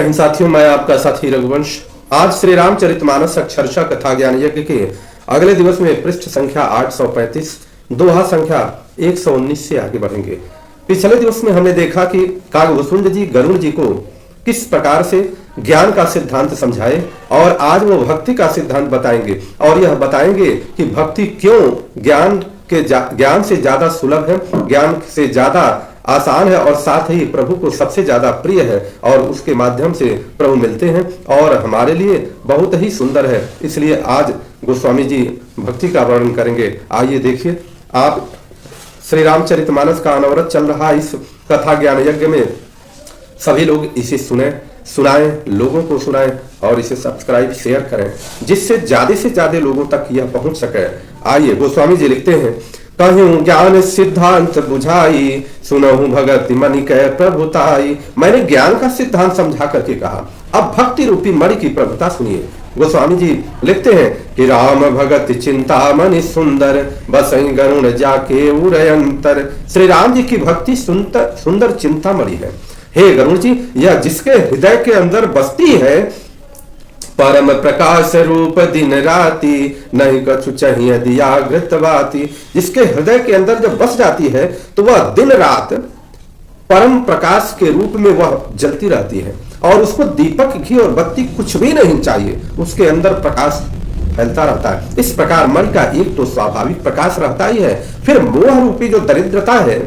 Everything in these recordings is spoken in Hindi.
जय हिंद साथियों, मैं आपका साथी रघुवंश। आज श्री रामचरितमानस अक्षरशः कथा ज्ञान यज्ञ के अगले दिवस में पृष्ठ संख्या 835 दोहा संख्या 119 से आगे बढ़ेंगे। पिछले दिवस में हमने देखा कि कागभूषुंड जी गरुड़ जी को किस प्रकार से ज्ञान का सिद्धांत समझाए और आज वो भक्ति का सिद्धांत बताएंगे और यह बताएंगे कि भक्ति क्यों ज्ञान से ज्यादा सुलभ है, ज्ञान से ज्यादा आसान है और साथ ही प्रभु को सबसे ज्यादा प्रिय है और उसके माध्यम से प्रभु मिलते हैं और हमारे लिए बहुत ही सुंदर है। इसलिए आज गोस्वामी जी भक्ति का वर्णन करेंगे। आइए देखिए, आप श्री रामचरितमानस का अनवरत चल रहा इस कथा ज्ञान यज्ञ में सभी लोग इसे सुनाएं, लोगों को सुनाएं और इसे सब्सक्राइब शेयर करें जिससे ज्यादा लोगों तक यह पहुंच सके। आइए, गोस्वामी जी लिखते हैं, कहूं ज्ञान सिद्धांत बुझाई, सुनहु भगति मणि कै प्रभुताई। मैंने ज्ञान का सिद्धांत समझा करके कहा, अब भक्ति रूपी मणि की प्रभुता सुनिए। गोस्वामी जी लिखते हैं कि राम भगत चिंता मणि सुंदर, बसई गरुण जाके उरयंतर। श्री राम जी की भक्ति सुंदर चिंता मणि है। हे गरुण जी, यह जिसके हृदय के अंदर बसती है, परम प्रकाश रूप दिन राती, नहीं कछु चाहिए दिया घृतवाती। जिसके हृदय के अंदर जब बस जाती है तो वह दिन रात परम प्रकाश के रूप में वह जलती रहती है और उसको दीपक घी और बत्ती कुछ भी नहीं चाहिए, उसके अंदर प्रकाश फैलता रहता है। इस प्रकार मन का एक तो स्वाभाविक प्रकाश रहता ही है, फिर मोह रूपी जो दरिद्रता है,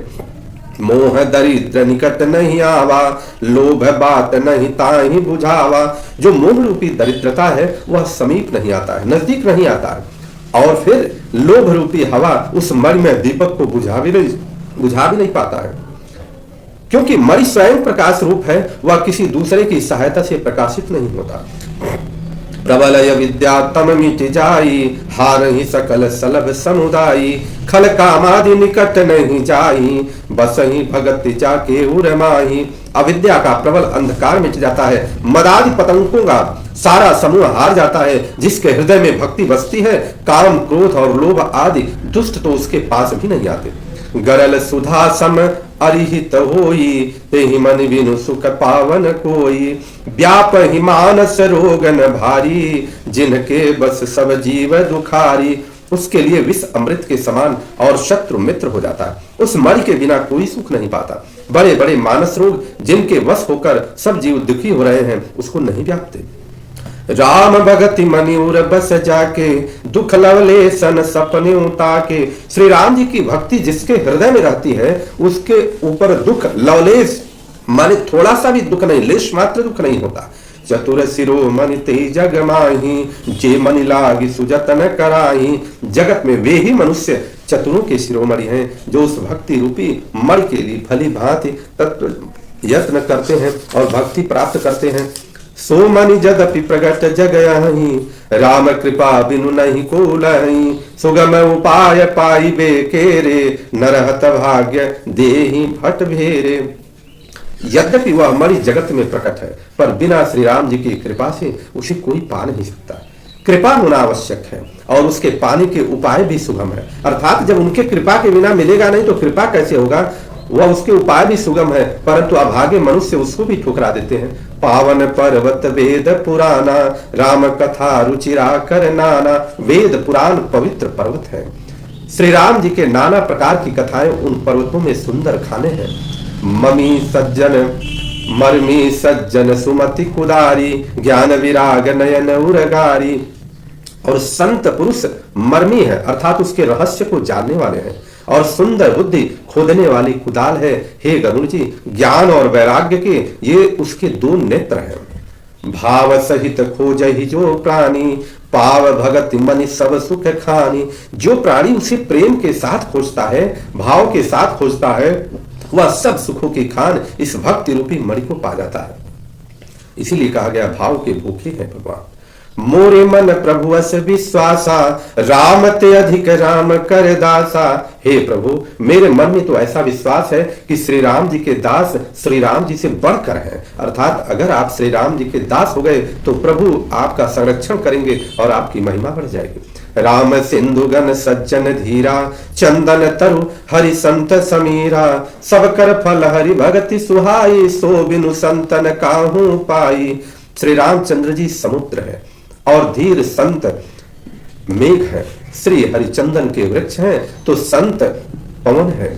मोह दरिद्र निकट नहीं आवा, लोभ बात नहीं ताहि बुझावा। जो मोह रूपी दरिद्रता है वह समीप नहीं आता है, नजदीक नहीं आता है। और फिर लोभ रूपी हवा उस मणि में दीपक को बुझा भी नहीं पाता है, क्योंकि मणि स्वयं प्रकाश रूप है, वह किसी दूसरे की सहायता से प्रकाशित नहीं होता। प्रबलय विद्या तम मिट जाई, हार ही सकल सलभ समुदायी। खल कामादि निकट नहीं जाई, बस ही भगत जाके उरमाही। अविद्या का प्रबल अंधकार मिट जाता है, मदादि पतंगों का सारा समूह हार जाता है। जिसके हृदय में भक्ति बसती है, काम क्रोध और लोभ आदि दुष्ट तो उसके पास भी नहीं आते। गरल सुधा सम अरिहित होई, तेहि मन बिनु सुख पावन कोई। व्याप ही मानस रोगन भारी, जिनके बस सब जीव दुखारी। उसके लिए विष अमृत के समान और शत्रु मित्र हो जाता है। उस मणि के बिना कोई सुख नहीं पाता। बड़े बड़े मानस रोग जिनके वश होकर सब जीव दुखी हो रहे हैं, उसको नहीं व्यापते। राम भगति मणि उर बस जाके, दुख लवले सन सपने ताके। श्री राम जी की भक्ति जिसके हृदय में रहती है, उसके ऊपर दुख लवलेश माने थोड़ा सा भी दुख नहीं, लेश मात्र दुख नहीं होता। चतुर सिरो मणि ते जग माही, जे मणि लागी सुजतन कराही। जगत में वे ही मनुष्य चतुरों के शिरोमणि हैं जो उस भक्ति रूपी मणि के लिए भली भांति तत्व यत्न करते हैं और भक्ति प्राप्त करते हैं। सो मणि जदपि प्रगट जगयहि, राम कृपा बिनु नहीं को लहि। सुगम उपाय पाइबे केरे, नरहत भाग्य देहि भट भेरे। यद्यपि वह मणि जगत में प्रकट है, पर बिना श्री राम जी की कृपा से उसे कोई पा नहीं सकता। कृपा होना आवश्यक है और उसके पाने के उपाय भी सुगम है। अर्थात जब उनके कृपा के बिना मिलेगा नहीं तो कृपा कैसे होगा। वह उसके उपाय भी सुगम है, परंतु अभागे मनुष्य उसको भी ठुकरा देते हैं। पावन पर्वत वेद पुराना, राम कथा रुचिरा कर नाना। वेद पुराण पवित्र पर्वत है। श्री राम जी के नाना प्रकार की कथाएं उन पर्वतों में सुंदर खाने हैं। ममी सज्जन मर्मी सज्जन सुमति कुदारी, ज्ञान विराग नयन उरगारी। और संत पुरुष मर्मी है, अर्थात उसके रहस्य को जानने वाले हैं, और सुंदर बुद्धि खोदने वाली कुदाल है। हे गरुड़ जी, ज्ञान और वैराग्य के ये उसके दो नेत्र हैं। भाव सहित खोजहि जो प्राणी, पाव भगति मनि सब सुख खानी। जो प्राणी उसे प्रेम के साथ खोजता है, भाव के साथ खोजता है, वह सब सुखों की खान इस भक्ति रूपी मणि को पा जाता है। इसीलिए कहा गया, भाव के भूखे हैं भगवान। मोरे मन प्रभु अस विश्वासा, राम ते अधिक राम कर दासा। हे प्रभु, मेरे मन में तो ऐसा विश्वास है कि श्री राम जी के दास श्री राम जी से बढ़कर हैं। अर्थात अगर आप श्री राम जी के दास हो गए तो प्रभु आपका संरक्षण करेंगे और आपकी महिमा बढ़ जाएगी। राम सिंधु गण सज्जन धीरा, चंदन तरु हरि संत समीरा, सब कर फल हरि भगति सुहाई, सो बिनु संतन काहू पाई। श्री रामचंद्र जी समुद्र है और धीर संत मेघ है, श्री हरिचंदन के वृक्ष हैं तो संत पवन है।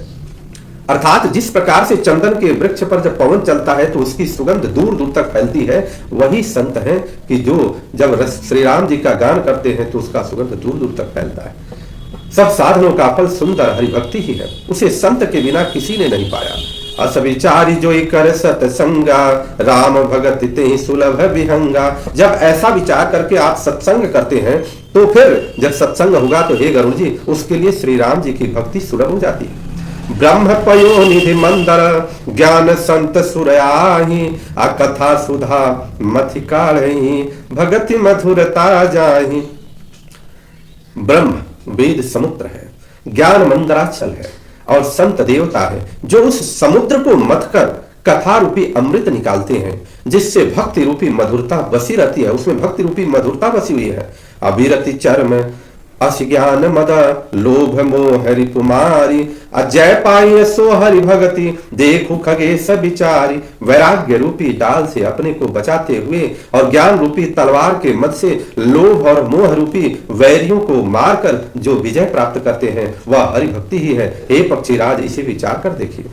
अर्थात जिस प्रकार से चंदन के वृक्ष पर जब पवन चलता है तो उसकी सुगंध दूर दूर तक फैलती है, वही संत है कि जो जब श्री राम जी का गान करते हैं तो उसका सुगंध दूर दूर तक फैलता है। सब साधनों का फल सुंदर हरिभक्ति ही है, उसे संत के बिना किसी ने नहीं पाया। अस विचारी जोई कर सत्संगा, राम भगत ते सुलभ विहंगा। जब ऐसा विचार करके आप सत्संग करते हैं तो फिर जब सत्संग होगा तो हे गरुड़ जी, उसके लिए श्री राम जी की भक्ति सुलभ हो जाती है। ब्रह्म पयो निधि मंदर, ज्ञान संत सुरयाही, आ कथा सुधा मथि काढ़ी, भगति मधुरता जाही। ब्रह्म वेद समुद्र है, ज्ञान मंदराचल है और संत देवता है, जो उस समुद्र को मथ कर कथा रूपी अमृत निकालते हैं, जिससे भक्ति रूपी मधुरता बसी रहती है। उसमें भक्ति रूपी मधुरता बसी हुई है। अविरति चर्म अस ज्ञान मद, लोभ मोह रिपुमारी, अजय पाई सो हरि भगति, देखु खगेश विचारी। वैराग्य रूपी डाल से अपने को बचाते हुए और ज्ञान रूपी तलवार के मद से लोभ और मोह रूपी वैरियों को मारकर जो विजय प्राप्त करते हैं वह हरि भक्ति ही है। हे पक्षीराज, इसे विचार कर देखिए।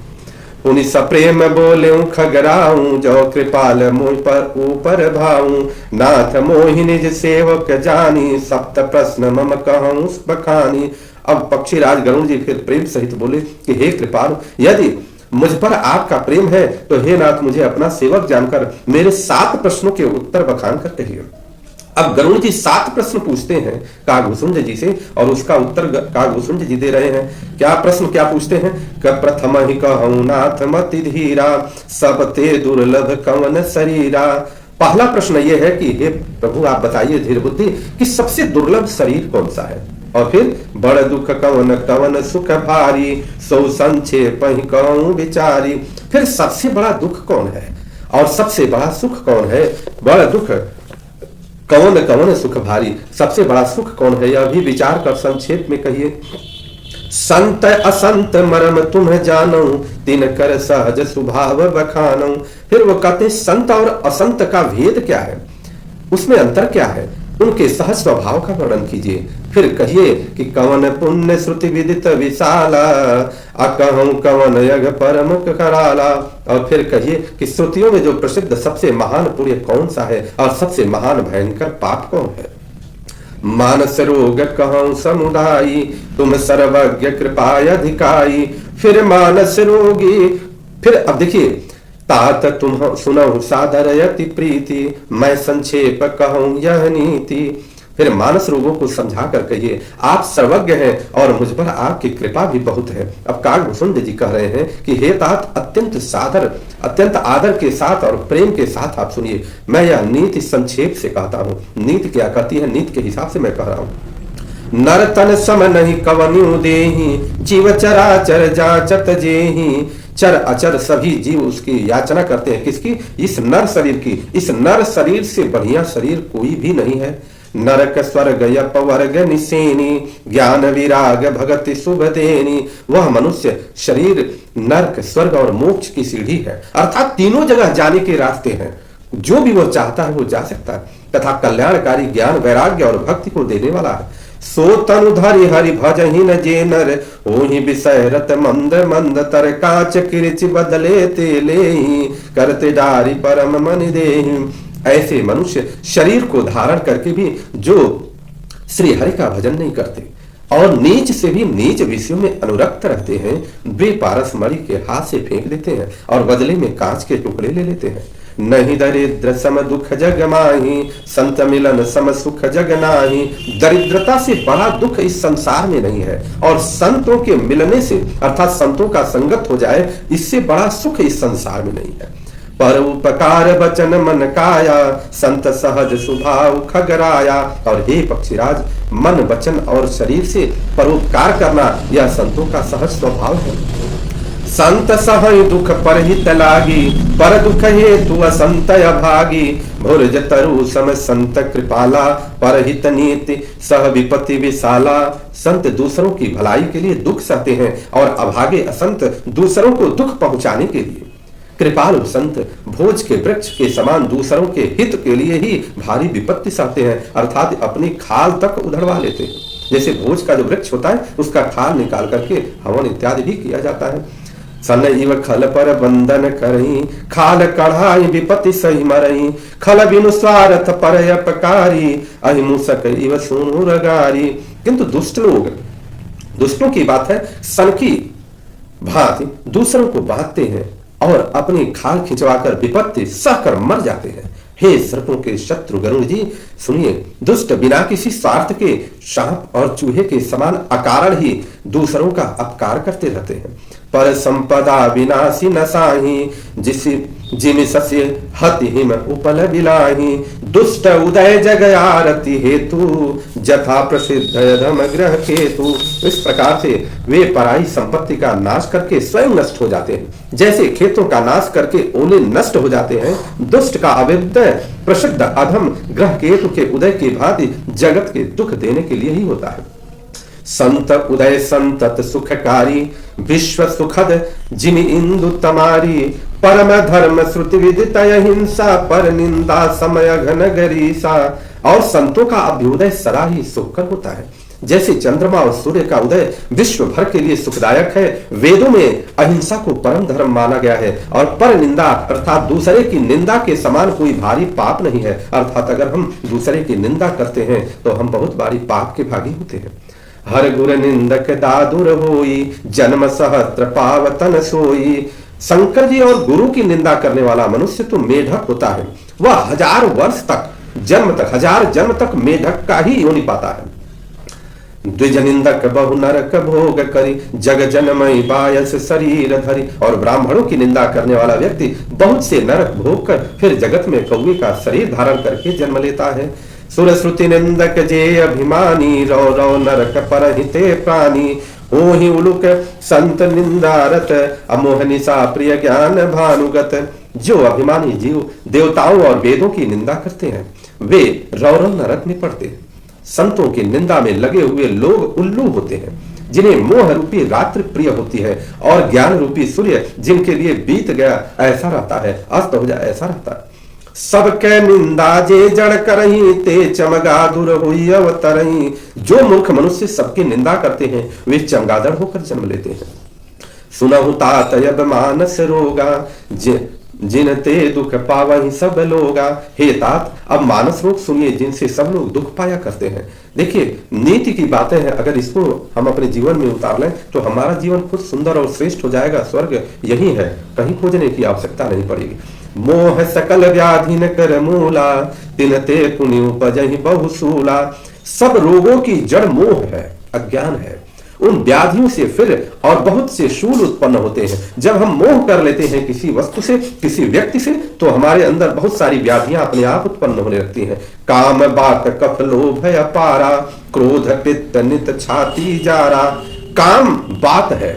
उन्हीं सप्रेम बोले खगराऊं, जो कृपाल मोह पर ऊपर भाऊं, नाथ मोहि निज सेवक जानी, सप्त प्रश्न मम कहूं बखानी। अब पक्षीराज गरुड़ जी फिर प्रेम सहित बोले कि हे कृपाल, यदि मुझ पर आपका प्रेम है तो हे नाथ, मुझे अपना सेवक जानकर मेरे 7 प्रश्नों के उत्तर बखान कर कहिए। अब गरुड़ जी 7 प्रश्न पूछते हैं कागभूषुंड जी से और उसका उत्तर कागभूषुंड जी दे रहे हैं। क्या प्रश्न क्या पूछते हैं? प्रथम ही कहूं नाथ मति धीरा, सब ते दुर्लभ कवन शरीरा। पहला प्रश्न यह है कि हे प्रभु आप बताइए धीर बुद्धि कि सबसे दुर्लभ शरीर कौन सा है। और फिर बड़ दुख कवन कवन सुख भारी, सो संक्षेप ही कहूं विचारी। फिर सबसे बड़ा दुख कौन है और सबसे बड़ा सुख कौन है? बड़ दुख कौन कौन सुख भारी, सबसे बड़ा सुख कौन है यह भी विचार कर संक्षेप में कहिए। संत असंत मरम तुम जानो, तीन कर सहज स्वभाव बखानो। फिर वो कहते संत और असंत का भेद क्या है, उसमें अंतर क्या है, उनके सहज स्वभाव का वर्णन कीजिए। फिर कहिए कि कवन पुण्य श्रुति विदित विशाला, अकहूं कवन यज्ञ परम कराला। और फिर कहिए कि श्रुतियों में जो प्रसिद्ध सबसे महान पुण्य कौन सा है और सबसे महान भयंकर पाप कौन है। मानस रोग कहूं समुदायी, तुम सर्वज्ञ कृपाय अधिकाई। फिर मानस रोगी, फिर अब देखिए तात तुम सुनहु सादर यति प्रीति, मैं संक्षेप कहूं यह नीति। फिर मानस रोगों को समझा कर कहिए आप सर्वज्ञ हैं और मुझ पर आपकी कृपा भी बहुत है। अब कागभूषुंड जी कह रहे हैं कि हे तात अत्यंत आदर के साथ और प्रेम के साथ आप सुनिए, मैं यह नीति संक्षेप से कहता हूँ। नीति क्या कहती है, नीति के हिसाब से मैं कह रहा हूँ। नर तन सम नहीं कवन्यु देहि, जीव चराचर जाचत जेहि। चर अचर सभी जीव उसकी याचना करते हैं, किसकी? इस नर शरीर की। इस नर शरीर से बढ़िया शरीर कोई भी नहीं है। नरक स्वर्ग यपवर्ग निसेनी, ज्ञान विराग भगति शुभ देनी। वह मनुष्य शरीर नरक स्वर्ग और मोक्ष की सीढ़ी है, अर्थात तीनों जगह जाने के रास्ते हैं। जो भी वो चाहता है वो जा सकता है, तथा कल्याणकारी ज्ञान वैराग्य और भक्ति को देने वाला है। सो तनु धरि हरि भजहि न जे नर, ओहि विषय रत मंद मंद तर। कांच किरिच बदले ते लेहि, करते डारी परम मन देहि। ऐसे मनुष्य शरीर को धारण करके भी जो श्री हरि का भजन नहीं करते और नीच से भी नीच विषयों में अनुरक्त रहते हैं, वे पारस मणि के हाथ से फेंक देते हैं और बदले में कांच के टुकड़े ले लेते हैं। नहीं दरिद्र सम दुख जग माही, संत मिलन सम सुख जग नाही। दरिद्रता से बड़ा दुख इस संसार में नहीं है और संतों के मिलने से अर्थात संतों का संगत हो जाए, इससे बड़ा सुख इस संसार में नहीं है। पर उपकार बचन मन काया, संत सहज स्वभाव खगराया। और हे पक्षीराज, मन वचन और शरीर से परोपकार करना यह संतों का सहज स्वभाव है। संत सहै दुख परहित लागी, पर दुख हेतु असंत अभागी। भुर्ज तरु सम संत कृपाला, परहित नीति सह विपत्ति विशाला। संत दूसरों की भलाई के लिए दुख सहते हैं और अभागे असंत दूसरों को दुख पहुंचाने के लिए। कृपालु संत भोज के वृक्ष के समान दूसरों के हित के लिए ही भारी विपत्ति सहते हैं, अर्थात अपनी खाल तक उधड़वा लेते हैं। जैसे भोज का जो वृक्ष होता है उसका खाल निकाल करके हवन इत्यादि भी किया जाता है। सन इव खल पर बंधन करही, खाल कढ़ाई विपत्ति सही मरही। खल बिनु स्वार्थ पर अपकारी, अहिमुसक इव सुनु रगारी। किंतु दुष्ट लोग, दुष्टों की बात है, सन की भांति दूसरों को बांटते हैं और अपनी खाल खिंचवाकर विपत्ति सहकर मर जाते हैं। हे सर्पों के शत्रु गरुड़ जी, सुनिए, दुष्ट बिना किसी स्वार्थ के सांप और चूहे के समान अकारण ही दूसरों का अपकार करते रहते हैं। पर संपदा विनाशी नसाही, जिम सस्य हति हिम उपल बिलाही। दुष्ट उदय जग आरती हेतु, जथा प्रसिद्ध धम ग्रह केतु। इस प्रकार से वे पराई संपत्ति का नाश करके स्वयं नष्ट हो जाते हैं। जैसे खेतों का नाश करके ओले नष्ट हो जाते हैं, दुष्ट का अविद्य प्रसिद्ध अधम ग्रह केतु के उदय की भांति जगत के दुख देने के लिए ही होता है। संत उदय संतत सुखकारी, विश्व सुखद जिन इंदु तमारी। परम धर्म श्रुति विदित हिंसा, पर निंदा समय घन गरीसा। और संतों का अभ्युदय सदा ही सुखकर होता है। जैसे चंद्रमा और सूर्य का उदय विश्व भर के लिए सुखदायक है, वेदों में अहिंसा को परम धर्म माना गया है। और पर निंदा अर्थात दूसरे की निंदा के समान कोई भारी पाप नहीं है। अर्थात अगर हम दूसरे की निंदा करते हैं तो हम बहुत भारी पाप के भागी होते हैं। हर गुर निंदक दादुर होई, जन्म सहस्त्र पावतन सोई। शंकर जी और गुरु की निंदा करने वाला मनुष्य तो मेढक होता है। वह 1000 वर्ष तक, जन्म तक, 1000 जन्म तक मेढक का ही योनि पाता है। द्विज निंदक बहु नरक भोग करी, जग जनमय बायस शरीर धरी। और ब्राह्मणों की निंदा करने वाला व्यक्ति बहुत से नरक भोग कर फिर जगत में कौवे का शरीर धारण करके जन्म लेता है। सुर श्रुति निंदक जे अभिमानी, रौ रौ नरक परहिते प्राणी। ओहि उलुक संत निंदारत, अमोह निशा प्रिय ज्ञान भानुगत। जो अभिमानी जीव देवताओं और वेदों की निंदा करते हैं वे रौ रौ नरक में पड़ते हैं। संतों की निंदा में लगे हुए लोग उल्लू होते हैं, जिन्हें मोह रूपी रात्रि प्रिय होती है और ज्ञान रूपी सूर्य जिनके लिए बीत गया ऐसा रहता है, अस्त हो जाए ऐसा रहता है। सबके निंदा जे जड़ करही, ते चमगादुर हुई अवतरही। जो मूर्ख मनुष्य सबकी निंदा करते हैं वे चमगादड़ होकर जन्म लेते हैं। सुनहु तात अब मानस रोगा, जिन ते दुख पावहि सब लोगा। हे तात, अब मानस रोग सुनिए जिनसे सब लोग दुख पाया करते हैं। देखिए, नीति की बातें हैं, अगर इसको हम अपने जीवन में उतार लें तो हमारा जीवन खुद सुंदर और श्रेष्ठ हो जाएगा। स्वर्ग यही है, कहीं खोजने की आवश्यकता नहीं पड़ेगी। मोह सकल व्याधि न कर मूला, तिन ते पुण्य उपजहि बहुसूला। सब रोगों की जड़ मोह है, अज्ञान है। उन व्याधियों से फिर और बहुत से शूल उत्पन्न होते हैं। जब हम मोह कर लेते हैं किसी वस्तु से, किसी व्यक्ति से, तो हमारे अंदर बहुत सारी व्याधियां अपने आप उत्पन्न होने लगती हैं। काम बात कफ लोभ अपारा, क्रोध पित्त नित छाती जारा। काम बात है,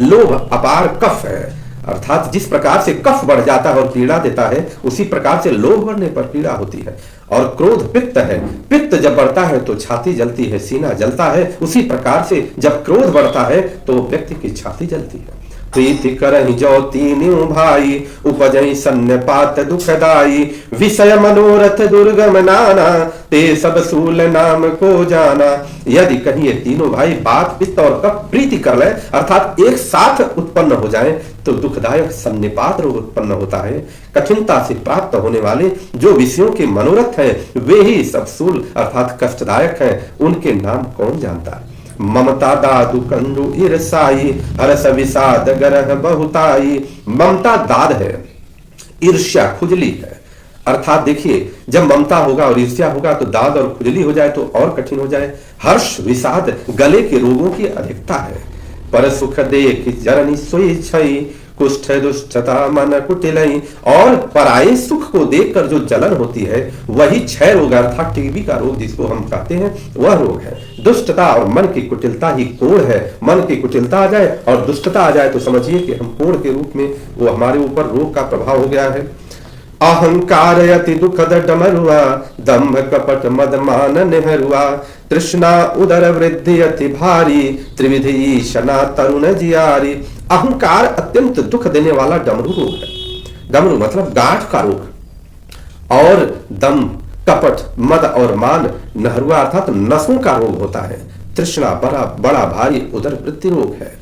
लोभ अपार कफ है, अर्थात जिस प्रकार से कफ बढ़ जाता है और पीड़ा देता है, उसी प्रकार से लोभ बढ़ने पर पीड़ा होती है। और क्रोध पित्त है, पित्त जब बढ़ता है तो छाती जलती है, सीना जलता है। उसी प्रकार से जब क्रोध बढ़ता है तो व्यक्ति की छाती जलती है। प्रीति करहि जो तीन्यु भाई, उपजहि सन्नपात दुखदाई। विषय मनोरथ दुर्गम नाना, ते सब सूल नाम को जाना। यदि कहीं ये तीनों भाई बात पित्त और कफ प्रीति कर ले, अर्थात एक साथ उत्पन्न हो जाए, तो दुखदायक सन्निपात रोग उत्पन्न होता है। कठिनता से प्राप्त होने वाले जो विषयों के मनोरथ हैं वे ही सब सूल अर्थात कष्टदायक हैं। उनके नाम कौन जानता है। ममता दादु कंडु ईर्षाई, हरस विषाद गरह बहुताई। ममता दाद है, ईर्ष्या खुजली है। अर्थात देखिए, जब ममता होगा और ईर्ष्या होगा तो दाद और खुजली हो जाए तो और कठिन हो जाए। हर्ष विषाद गले के रोगों की अधिकता है। पर सुख देख जननी सोई छई, कुष्ठ दुष्टता मन कुटिलई। और पराये सुख को देखकर जो जलन होती है वही क्षय रोग अर्थात टीबी का रोग जिसको हम कहते हैं वह रोग है। दुष्टता और मन की कुटिलता ही कोढ़ है। मन की कुटिलता आ जाए और दुष्टता आ जाए तो समझिए कि हम कोढ़ के रूप में वो हमारे ऊपर रोग का प्रभाव हो गया है। अहंकार अति दुखद डमरुआ, दंभ कपट मद मान नेहरुआ। तृष्णा उदर वृद्धि अति भारी, त्रिविधि ईशना तरुण जियारी। अहंकार अत्यंत दुख देने वाला डमरू रोग है। डमरू मतलब गांठ का रोग। और दंभ कपट मद और मान नहरुआ अर्थात नसों का रोग होता है। तृष्णा बड़ा भारी उदर वृद्धि रोग है।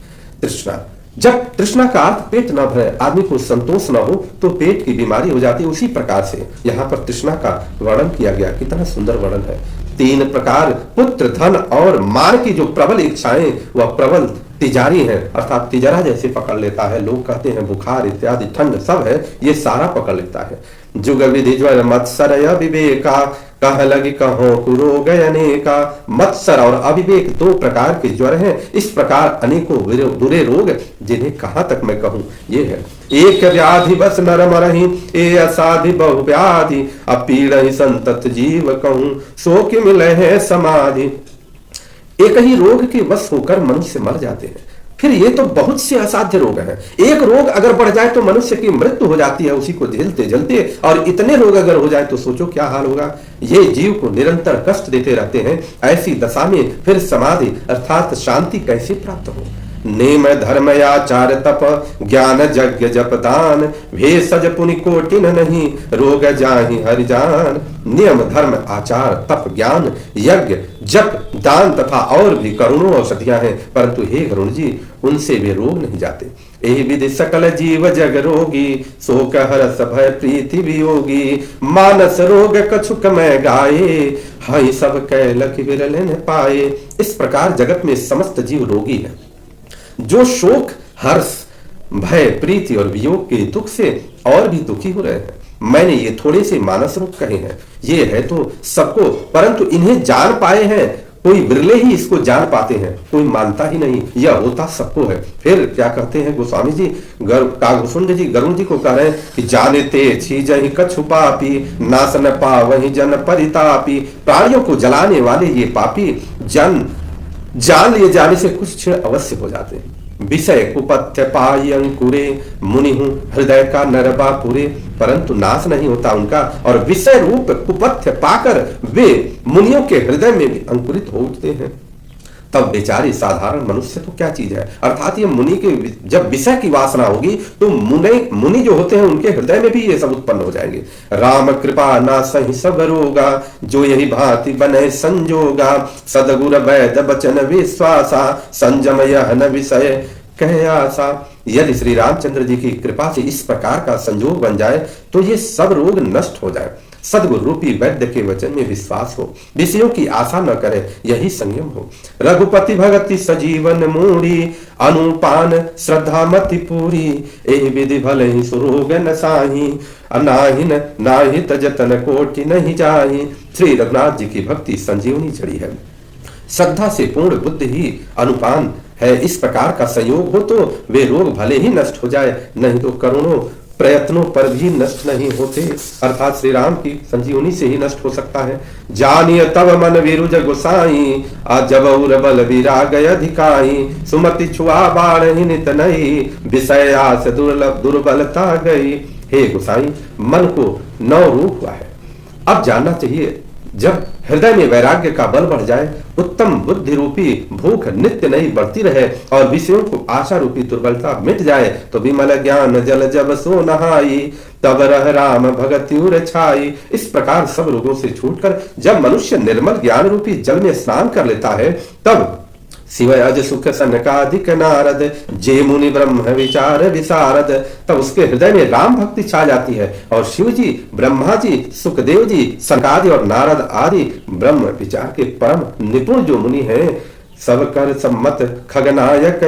तृष्णा, जब तृष्णा का अर्थ पेट न भरे, आदमी को संतोष न हो तो पेट की बीमारी हो जाती है। उसी प्रकार से यहाँ पर तृष्णा का वर्णन किया गया। कितना सुंदर वर्णन है। 3 प्रकार पुत्र धन और मान की जो प्रबल इच्छाएं वह प्रबल तिजारी है अर्थात तिजरा जैसे पकड़ लेता है। लोग कहते हैं बुखार इत्यादि ठंड सब है, ये सारा पकड़ लेता है। जुग विधि ज्वर मत्सर अविवेका, कह लगी कहो कुरोग अनेका। मत्सर और अविवेक 2 प्रकार के ज्वर हैं। इस प्रकार अनेकों बुरे रोग जिन्हें कहां तक मैं कहूं ये है। एक व्याधि बस नर मरहि, ए असाधि बहु व्याधि। अपीड़ संतत जीव कहूं, सो कि मिले है समाधि। एक ही रोग के वश होकर मनुष्य मर जाते हैं। फिर ये तो बहुत से असाध्य रोग हैं। एक रोग अगर बढ़ जाए तो मनुष्य की मृत्यु हो जाती है उसी को झेलते झेलते, और इतने रोग अगर हो जाए तो सोचो क्या हाल होगा। ये जीव को निरंतर कष्ट देते रहते हैं। ऐसी दशा में फिर समाधि अर्थात शांति कैसे प्राप्त हो। नेम धर्म आचार तप, ज्ञान यज्ञ जप दान। भेषज पुनि कोटिन नहीं, रोग जाहि हरि जान। नियम धर्म आचार तप ज्ञान यज्ञ जप दान तथा और भी करोड़ों औषधियां हैं, परंतु हे गरुण जी उनसे वे रोग नहीं जाते। एहि विधि सकल जीव जग रोगी, शोक हरस भय प्रीति वियोगी। मानस रोग कछुक मैं गाये, हई सब कै लखि विरल न पाए। इस प्रकार जगत में समस्त जीव रोगी है। जो शोक हर्ष भय प्रीति और वियोग के दुख से और भी दुखी हो रहे हैं। मैंने ये थोड़े से मानस रोग कहे हैं, ये है तो सबको, परंतु इन्हें जान पाए हैं कोई विरले ही इसको जान पाते हैं, कोई मानता ही नहीं। यह होता सबको है। फिर क्या कहते हैं गोस्वामी जी, कागभूषुंड जी गरुण जी को कह रहे हैं कि जानते छीजहि कछु पापी, नाश न पावहि जन परितापी। प्राणियों को जलाने वाले ये पापी जन जान लिए जाने से कुछ क्षण अवश्य हो जाते हैं। विषय कुपथ्य पाई अंकुरे, मुनि हूं हृदय का नरबा पूरे। परंतु नाश नहीं होता उनका, और विषय रूप कुपथ्य पाकर वे मुनियों के हृदय में भी अंकुरित हो उठते हैं। तब बेचारे साधारण मनुष्य तो क्या चीज है। अर्थात ये मुनि के जब विषय की वासना होगी तो मुनि जो होते हैं उनके हृदय में भी ये सब उत्पन्न हो जाएंगे। राम कृपा ना सही सब रोगा, जो यही भांति बने संजोगा। सदगुर वैद बचन विश्वासा, संजम यह न विषय कह आशा। यदि श्री रामचंद्र जी की कृपा से इस प्रकार का संजोग बन जाए तो ये सब रोग नष्ट हो जाए। सदगुरु रूपी वैद्य के वचन में विश्वास हो, विषयों की आशा न करे, यही संयम हो। रघुपति भगति सजीवन मूढ़ी, अनुपान श्रद्धा मति पूरी। एहि विधि भले ही सुरोग न साही, अनाहिन नाहित जतन कोटि नहीं जाही। श्री रघुनाथ जी की भक्ति संजीवनी जड़ी है। श्रद्धा से पूर्ण बुद्धि ही अनुपान है। इस प्रकार का संयोग हो तो वे रोग भले ही नष्ट हो जाए, नहीं तो करोड़ों प्रयत्नों पर भी नष्ट नहीं होते। अर्थात श्री राम की संजीवनी से ही नष्ट हो सकता है। जानिय तब मन विरुज गोसाई, जब उर बल विराग अधिकाई। सुमति छुआ बाढ़ नित नहीं, विषय आस दुर्लभ दुर्बलता गई। हे गोसाई, मन को 9 रूप हुआ है। अब जानना चाहिए, जब हृदय में वैराग्य का बल बढ़ जाए, उत्तम बुद्धि रूपी भूख नित्य नहीं बढ़ती रहे और विषयों को आशा रूपी दुर्बलता मिट जाए, तो विमल ज्ञान जल जब सो नहाई, तब रह राम भगति उर छाई। इस प्रकार सब रोगों से छूटकर जब मनुष्य निर्मल ज्ञान रूपी जल में स्नान कर लेता है, तब शिवय अज सुख सनकादिक नारद, जे मुनि ब्रह्म विचार विशारद। तब उसके हृदय में राम भक्ति छा जाती है और शिव जी, ब्रह्मा जी, सुखदेव जी, सनकादि और नारद आदि ब्रह्म विचार के परम निपुण जो मुनि हैं, सब कर सम्मत खगनायक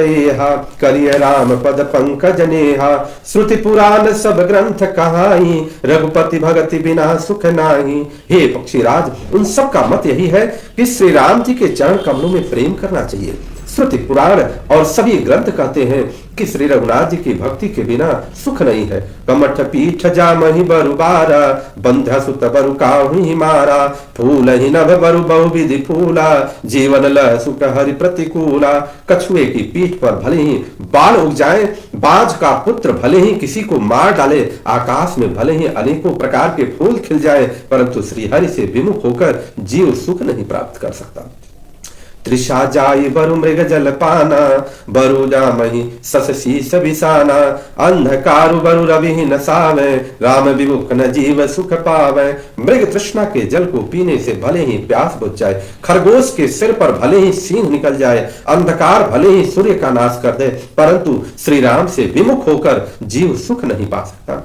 करिय राम पद पंकज नेहा। श्रुति पुराण सब ग्रंथ कहाई, रघुपति भगति बिना सुख नाही। हे पक्षीराज, उन सब का मत यही है कि श्री राम जी के चरण कमलों में प्रेम करना चाहिए। श्रुति पुराण और सभी ग्रंथ कहते हैं कि श्री रघुनाथ जी की भक्ति के बिना सुख नहीं है। कमठ पीठ जामहि बरुबारा, बंध्या सुत बरु काहुहि मारा, फूल ही नभ बरु बहु विधि फूला, जीवन ल सुख हरि प्रतिकूला। कछुए की पीठ पर भले ही बाण उग जाए, बाज का पुत्र भले ही किसी को मार डाले, आकाश में भले ही अनेकों प्रकार के फूल खिल जाए, परंतु श्रीहरि से विमुख होकर जीव सुख नहीं प्राप्त कर सकता। त्रिषा जाई बरु मृग जल पाना, बरु जामहि सस शीस बिसाना, अंधकारु बरु रवि न सावे, राम विमुख न जीव सुख पावे। मृग तृष्णा के जल को पीने से भले ही प्यास बुझ जाए, खरगोश के सिर पर भले ही सींग निकल जाए, अंधकार भले ही सूर्य का नाश कर दे, परंतु श्री राम से विमुख होकर जीव सुख नहीं पा सकता।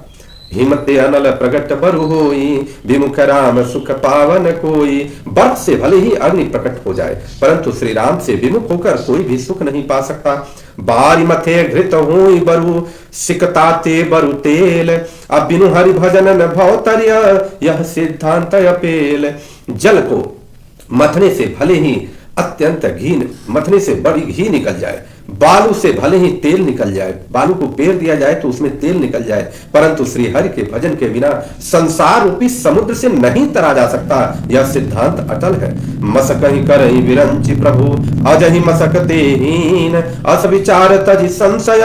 हिमते अनल प्रगट बरु होई, विमुख राम सुख पावन कोई। बर्फ से भले ही अग्नि प्रकट हो जाए, परंतु श्री राम से विमुख होकर कोई भी सुख नहीं पा सकता। बारी मथे घृत होई बरु, सिकताते बरु तेल, अब बिनु हरि भजन न भवतर्य, यह सिद्धांत अपेल। जल को मथने से भले ही अत्यंत घी, मथने से बड़ी घी निकल जाए, बालू से भले ही तेल निकल जाए, बालू को पेर दिया जाए तो उसमें तेल निकल जाए, परंतु श्री हरि के भजन के बिना संसार रूपी समुद्र से नहीं तरा जा सकता। यह सिद्धांत अटल है। मसकहि करहि विरंचि प्रभु, अजहि मसकते हीन, अस विचार तजि संशय,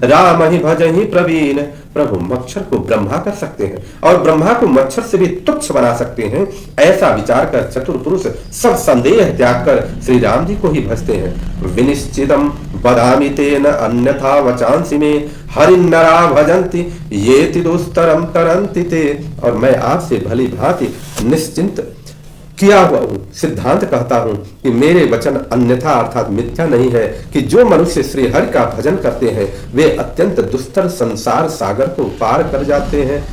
राम ही भजहि प्रवीण। प्रभु मच्छर को ब्रह्मा कर सकते हैं और ब्रह्मा को मच्छर से भी तुच्छ बना सकते हैं, ऐसा विचार कर चतुर पुरुष सब संदेह त्याग कर श्री राम जी को ही भजते हैं। विनिश्चितम वदामि तेन अन्यथा वचांसि में, हरिन्नरा भजन्ति येति दुस्तरम तरन्ति ते। और मैं आपसे भली भांति निश्चिंत किया हुआ हूं, सिद्धांत कहता हूं कि मेरे वचन अन्यथा अर्थात मिथ्या नहीं है, कि जो मनुष्य श्री हरि का भजन करते हैं वे अत्यंत दुस्तर संसार सागर को पार कर जाते हैं।